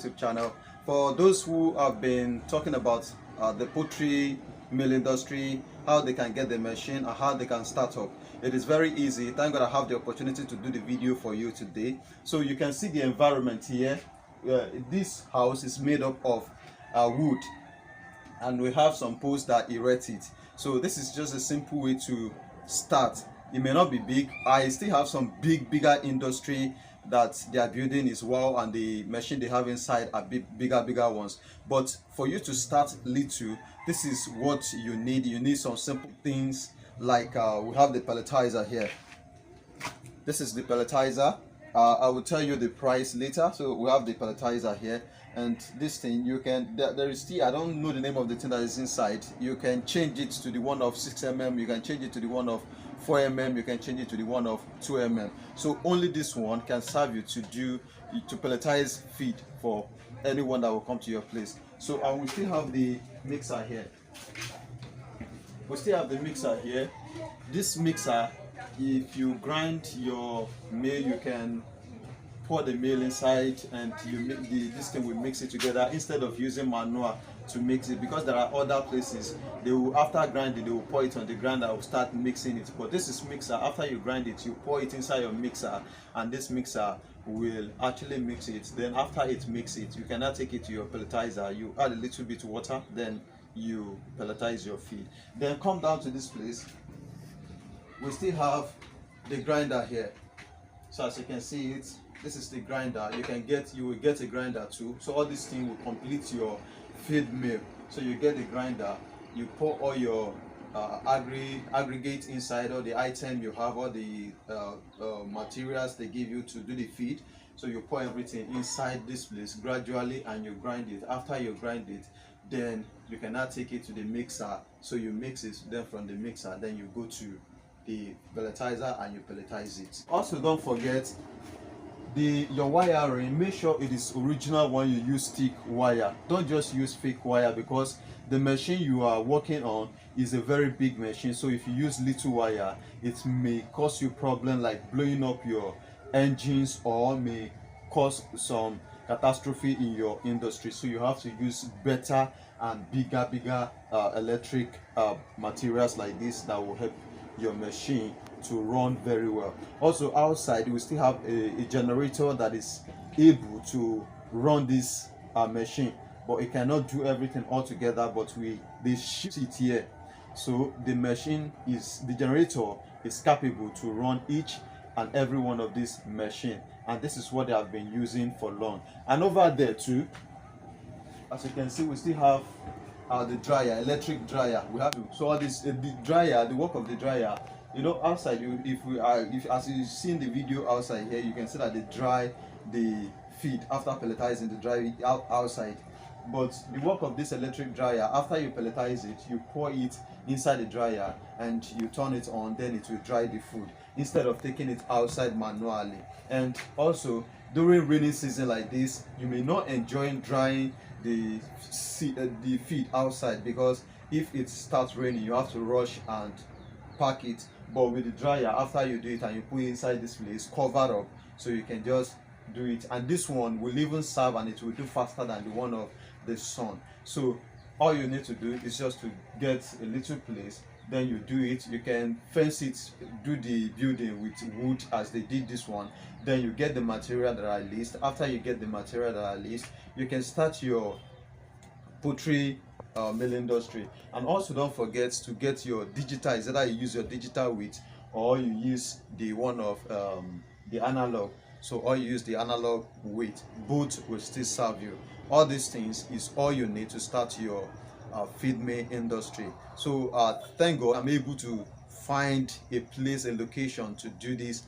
YouTube channel. For those who have been talking about the poultry mill industry, how they can get the machine and how they can start up, it is very easy. Thank God I have the opportunity to do the video for you today. So you can see the environment here. This house is made up of wood, and we have some poles that erect it. So this is just a simple way to start. It may not be big. I still have some bigger industry that they are building as well, and the machine they have inside are bigger ones. But for you to start little, this is what you need. You need some simple things like we have the pelletizer here. This is the pelletizer. I will tell you the price later. So we have the pelletizer here, and this thing you can, there is still, I don't know the name of the thing that is inside. You can change it to the one of 6 mm, you can change it to the one of 4 mm, you can change it to the one of 2 mm. So only this one can serve you to pelletize feed for anyone that will come to your place. So we still have the mixer here. We still have the mixer here. This mixer, if you grind your meal, you can pour the meal inside and this thing will mix it together instead of using manual to mix it, because there are other places they will, after grinding, they will pour it on the grinder, will start mixing it. But this is mixer. After you grind it, you pour it inside your mixer, and this mixer will actually mix it. Then after it mixes it, you can now take it to your pelletizer. You add a little bit of water, then you pelletize your feed. Then come down to this place. We still have the grinder here. So as you can see it, this is the grinder. You will get a grinder too. So all this thing will complete your feed meal. So you get the grinder, you pour all your aggregate inside, all the item you have, all the materials they give you to do the feed. So you pour everything inside this place gradually, and you grind it. After you grind it, then you can now take it to the mixer. So you mix it, then from the mixer, then you go to the pelletizer and you pelletize it. Also, don't forget your wiring. Make sure it is original when you use thick wire. Don't just use fake wire, because the machine you are working on is a very big machine. So if you use little wire, it may cause you problem like blowing up your engines, or may cause some catastrophe in your industry. So you have to use better and bigger electric materials like this that will help your machine to run very well. Also outside, we still have a generator that is able to run this machine, but it cannot do everything all together. But they shift it here, so the generator is capable to run each and every one of these machine, and this is what they have been using for long. And over there too, as you can see, we still have the dryer, electric dryer. We have so all this the dryer, the work of the dryer. You know, outside, if as you see in the video outside here, you can see that they dry the feed after pelletizing. They dry it outside. But the work of this electric dryer, after you pelletize it, you pour it inside the dryer and you turn it on, then it will dry the food instead of taking it outside manually. And also during rainy season like this, you may not enjoy drying the feed outside, because if it starts raining, you have to rush and pack it. But with the dryer, after you do it and you put it inside this place, covered up, so you can just do it. And this one will even serve, and it will do faster than the one of the sun. So all you need to do is just to get a little place, then you do it. You can fence it, do the building with wood as they did this one. Then you get the material that are leased. After you get the material that are leased, you can start your poultry mill industry. And also don't forget to get your digital. Is either you use your digital weight, or you use the one of the analog. So or you use the analog weight, both will still serve you. All these things is all you need to start your feed mill industry. So thank God I'm able to find a place, a location to do this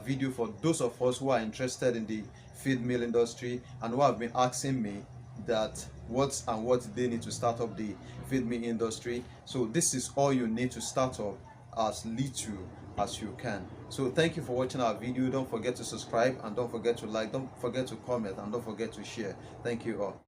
video for those of us who are interested in the feed mill industry and who have been asking me that what they need to start up the feed mill industry. So this is all you need to start up as little as you can. So thank you for watching our video. Don't forget to subscribe, and don't forget to like, don't forget to comment, and don't forget to share. Thank you all.